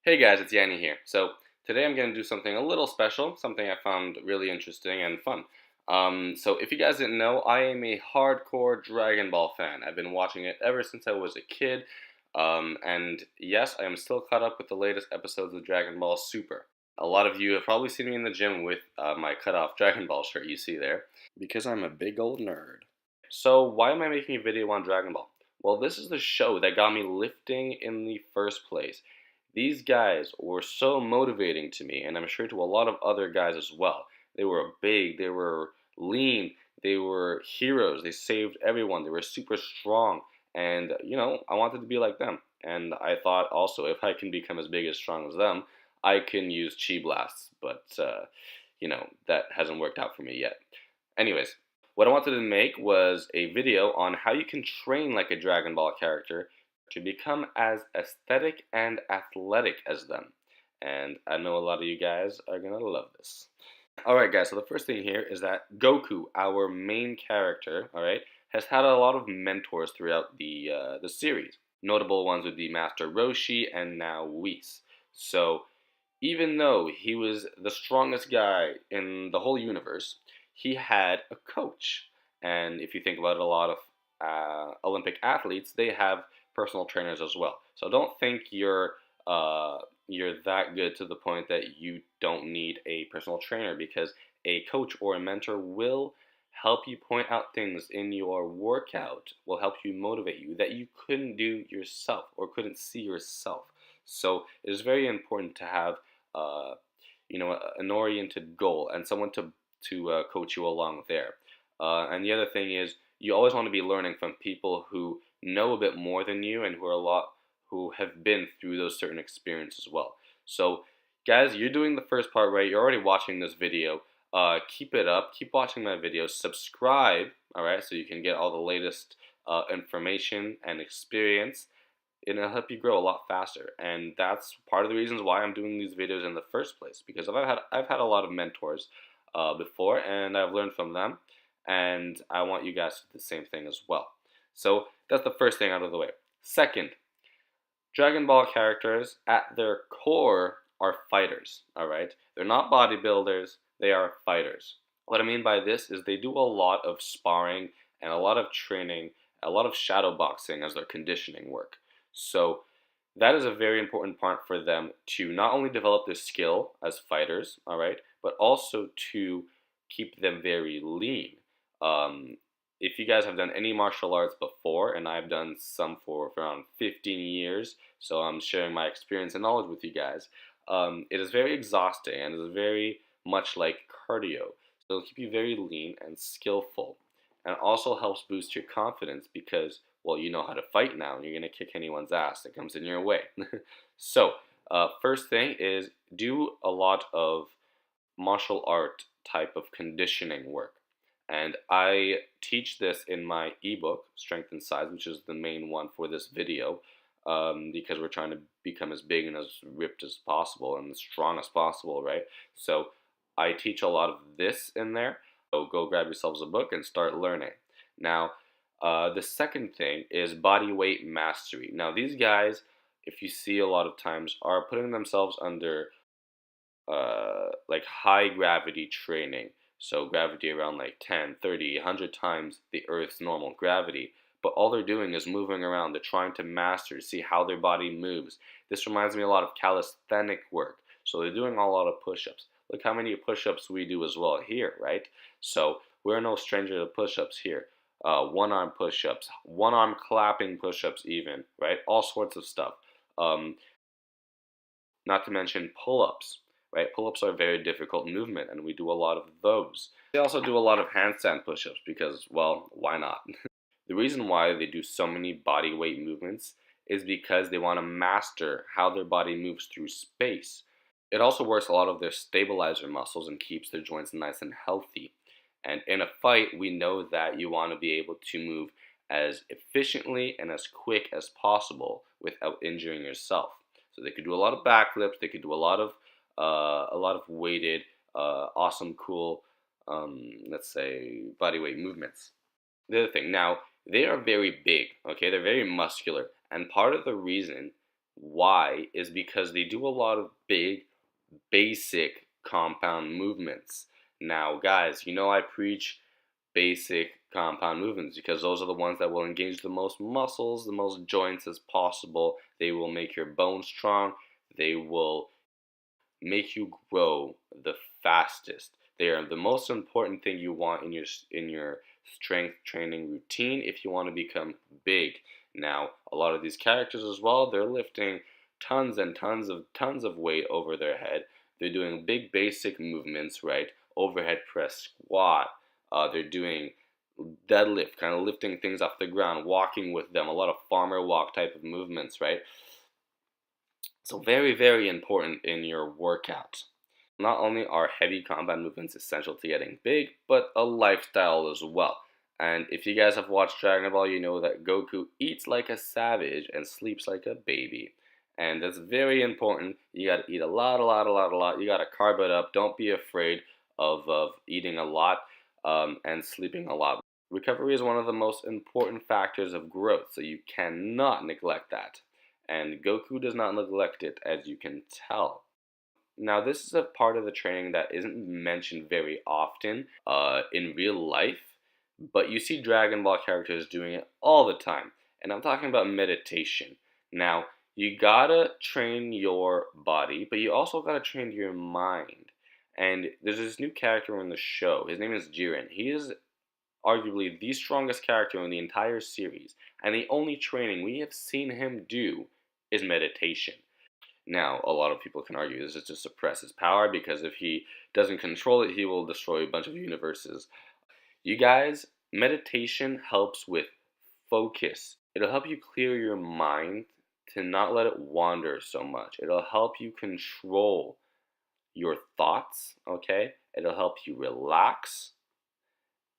Hey guys, it's Yanni here. So today I'm going to do something a little special, something I found really interesting and fun. So if you guys didn't know, I am a hardcore Dragon Ball fan. I've been watching it ever since I was a kid. And yes, I am still caught up with the latest episodes of Dragon Ball Super. A lot of you have probably seen me in the gym with my cut off Dragon Ball shirt you see there, because I'm a big old nerd. So why am I making a video on Dragon Ball? Well, this is the show that got me lifting in the first place. These guys were so motivating to me, and I'm sure to a lot of other guys as well. They were big, they were lean, they were heroes, they saved everyone, they were super strong, and I wanted to be like them. And I thought also, if I can become as big as strong as them, I can use chi blasts, but that hasn't worked out for me yet. Anyways, what I wanted to make was a video on how you can train like a Dragon Ball character to become as aesthetic and athletic as them. And I know a lot of you guys are gonna love this. Alright guys, so the first thing here is that Goku, our main character, alright, has had a lot of mentors throughout the series. Notable ones would be Master Roshi and now Whis. So even though he was the strongest guy in the whole universe, he had a coach. And if you think about it, a lot of Olympic athletes, they have personal trainers as well. So don't think you're that good to the point that you don't need a personal trainer, because a coach or a mentor will help you point out things in your workout, will help you motivate you that you couldn't do yourself or couldn't see yourself. So it is very important to have uh, an oriented goal and someone to coach you along there. And the other thing is, you always want to be learning from people who know a bit more than you and who have been through those certain experiences as well. So, guys, you're doing the first part right. You're already watching this video. Keep it up. Keep watching my videos. Subscribe, all right, so you can get all the latest information and experience. It'll help you grow a lot faster, and that's part of the reasons why I'm doing these videos in the first place, because I've had a lot of mentors before, and I've learned from them, and I want you guys to do the same thing as well. So that's the first thing out of the way. Second, Dragon Ball characters at their core are fighters, alright? They're not bodybuilders, they are fighters. What I mean by this is they do a lot of sparring and a lot of training, a lot of shadow boxing as their conditioning work. So that is a very important part for them to not only develop their skill as fighters, alright, but also to keep them very lean. Um, if you guys have done any martial arts before, and I've done some for around 15 years, so I'm sharing my experience and knowledge with you guys, it is very exhausting and is very much like cardio. So it'll keep you very lean and skillful. And it also helps boost your confidence because, well, you know how to fight now and you're going to kick anyone's ass that comes in your way. So, first thing is do a lot of martial art type of conditioning work. And I teach this in my ebook, Strength and Size, which is the main one for this video, because we're trying to become as big and as ripped as possible and as strong as possible, right? So I teach a lot of this in there. So go grab yourselves a book and start learning. Now, the second thing is body weight mastery. Now, these guys, if you see a lot of times, are putting themselves under like high gravity training. So gravity around like 10, 30, 100 times the Earth's normal gravity. But all they're doing is moving around. They're trying to master, see how their body moves. This reminds me a lot of calisthenic work. So they're doing a lot of push-ups. Look how many push-ups we do as well here, right? So we're no stranger to push-ups here. One-arm push-ups, one-arm clapping push-ups even, right? All sorts of stuff. Um, Not to mention pull-ups, right? Pull-ups are a very difficult movement, and we do a lot of those. They also do a lot of handstand push-ups because, well, why not? The reason why they do so many body weight movements is because they want to master how their body moves through space. It also works a lot of their stabilizer muscles and keeps their joints nice and healthy. And in a fight, we know that you want to be able to move as efficiently and as quick as possible without injuring yourself. So they could do a lot of backflips. They could do a lot of weighted, awesome, cool, let's say, body weight movements. The other thing, now they are very big. Okay, they're very muscular, and part of the reason Why? Is because they do a lot of big, basic compound movements. Now, guys, you know I preach basic compound movements because those are the ones that will engage the most muscles, the most joints as possible. They will make your bones strong. They will make you grow the fastest. They are the most important thing you want in your strength training routine if you want to become big. Now, a lot of these characters as well, they're lifting tons and tons of weight over their head. They're doing big basic movements, right? Overhead press squat. They're doing deadlift, kind of lifting things off the ground, walking with them, a lot of farmer walk type of movements, right? So very, very important in your workout. Not only are heavy combat movements essential to getting big, but a lifestyle as well. And if you guys have watched Dragon Ball, you know that Goku eats like a savage and sleeps like a baby. And that's very important. You gotta eat a lot, a lot, a lot, a lot. You gotta carb it up. Don't be afraid of eating a lot and sleeping a lot. Recovery is one of the most important factors of growth, so you cannot neglect that. And Goku does not neglect it, as you can tell. Now, this is a part of the training that isn't mentioned very often in real life, but you see Dragon Ball characters doing it all the time. And I'm talking about meditation. Now, you gotta train your body, but you also gotta train your mind. And there's this new character in the show. His name is Jiren. He is arguably the strongest character in the entire series, and the only training we have seen him do is meditation. Now, a lot of people can argue this is to suppress his power because if he doesn't control it, he will destroy a bunch of universes. You guys, meditation helps with focus. It'll help you clear your mind to not let it wander so much. It'll help you control your thoughts, okay? It'll help you relax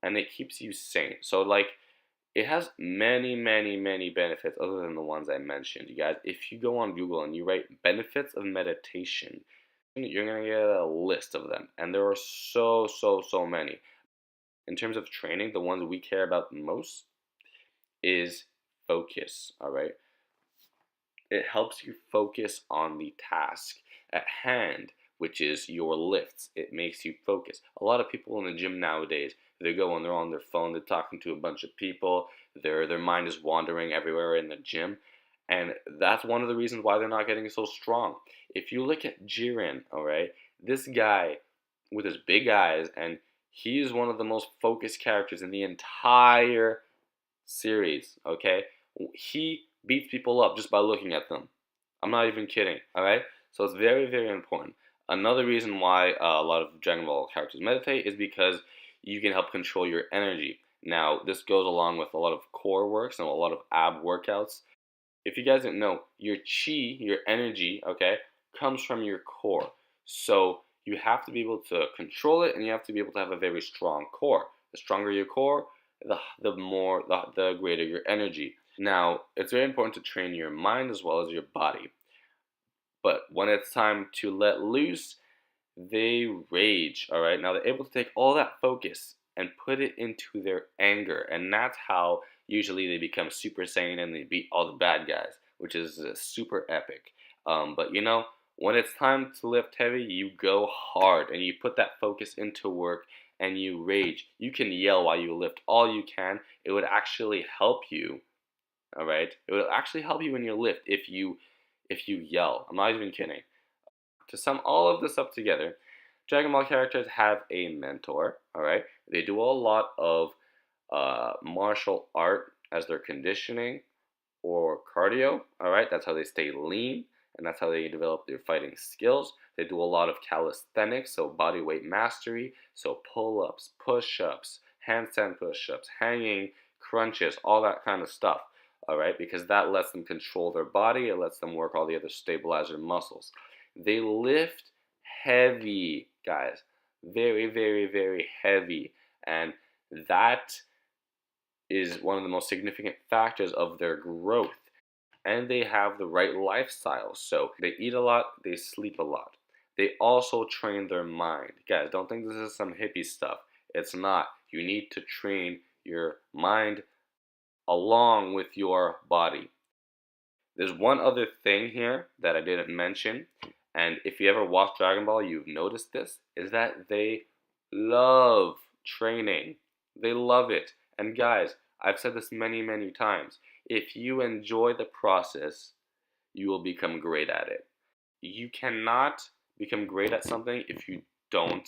and it keeps you sane. So, like, it has many, many, many benefits other than the ones I mentioned. You guys, if you go on Google and you write benefits of meditation, you're going to get a list of them. And there are so, so, so many. In terms of training, the ones we care about most is focus, all right? It helps you focus on the task at hand, which is your lifts. It makes you focus. A lot of people in the gym nowadays, they go and they're on their phone, they're talking to a bunch of people, their mind is wandering everywhere in the gym, and that's one of the reasons why they're not getting so strong. If you look at Jiren, all right, this guy with his big eyes, and he is one of the most focused characters in the entire series, okay? He beats people up just by looking at them. I'm not even kidding, alright? So it's very, very important. Another reason why a lot of Dragon Ball characters meditate is because you can help control your energy. Now, this goes along with a lot of core works and a lot of ab workouts. If you guys didn't know, your chi, your energy, okay, comes from your core. So you have to be able to control it and you have to be able to have a very strong core. The stronger your core, the greater your energy. Now, it's very important to train your mind as well as your body. But when it's time to let loose, they rage, all right? Now, they're able to take all that focus and put it into their anger. And that's how usually they become Super Saiyan and they beat all the bad guys, which is super epic. But you know, when it's time to lift heavy, you go hard and you put that focus into work and you rage. You can yell while you lift all you can. It would actually help you, all right? It would actually help you in your lift if you yell. I'm not even kidding. To sum all of this up together, Dragon Ball characters have a mentor, all right? They do a lot of martial art as their conditioning or cardio, all right? That's how they stay lean, and that's how they develop their fighting skills. They do a lot of calisthenics, so body weight mastery, so pull-ups, push-ups, handstand push-ups, hanging crunches, all that kind of stuff, all right? Because that lets them control their body. It lets them work all the other stabilizer muscles. They lift heavy, guys. Very, very, very heavy. And that is one of the most significant factors of their growth. And they have the right lifestyle. So they eat a lot, they sleep a lot. They also train their mind. Guys, don't think this is some hippie stuff. It's not. You need to train your mind along with your body. There's one other thing here that I didn't mention, and if you ever watch Dragon Ball, you've noticed this, is that they love training. They love it. And guys, I've said this many, many times. If you enjoy the process, you will become great at it. You cannot become great at something if you don't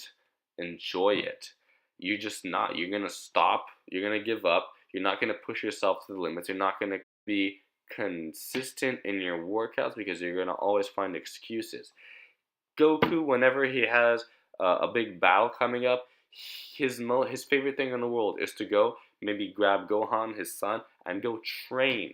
enjoy it. You're just not. You're going to stop. You're going to give up. You're not going to push yourself to the limits. You're not going to be consistent in your workouts because you're going to always find excuses. Goku, whenever he has a big battle coming up, his favorite thing in the world is to go maybe grab Gohan, his son, and go train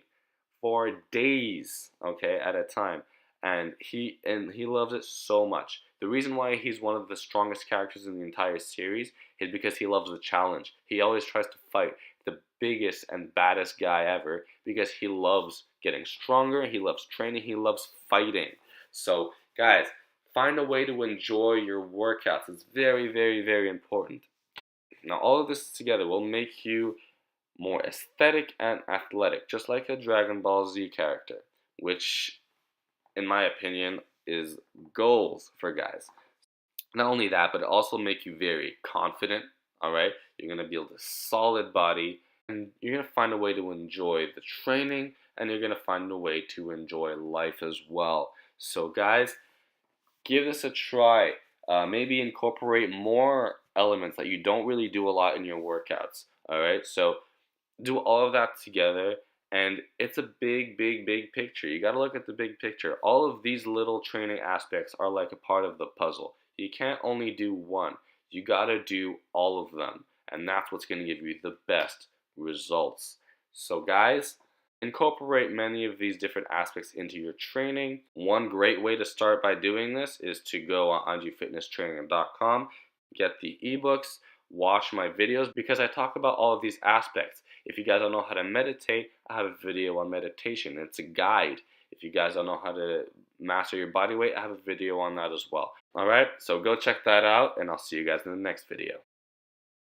for days, okay, at a time. And he loves it so much. The reason why he's one of the strongest characters in the entire series is because he loves the challenge. He always tries to fight the biggest and baddest guy ever because he loves getting stronger, he loves training, he loves fighting. So, guys, find a way to enjoy your workouts. It's very, very, very important. Now, all of this together will make you more aesthetic and athletic, just like a Dragon Ball Z character, which, in my opinion, is goals for guys. Not only that, but it also make you very confident, all right? You're going to build a solid body, and you're going to find a way to enjoy the training, and you're going to find a way to enjoy life as well. So guys, give this a try. Maybe incorporate more elements that you don't really do a lot in your workouts, all right? So do all of that together, and it's a big, big, big picture. You got to look at the big picture. All of these little training aspects are like a part of the puzzle. You can't only do one. You got to do all of them, and that's what's going to give you the best results. So guys, incorporate many of these different aspects into your training. One great way to start by doing this is to go on igfitnesstraining.com, get the ebooks, watch my videos, because I talk about all of these aspects. If you guys don't know how to meditate, I have a video on meditation. It's a guide. If you guys don't know how to master your body weight, I have a video on that as well. Alright, so go check that out, and I'll see you guys in the next video.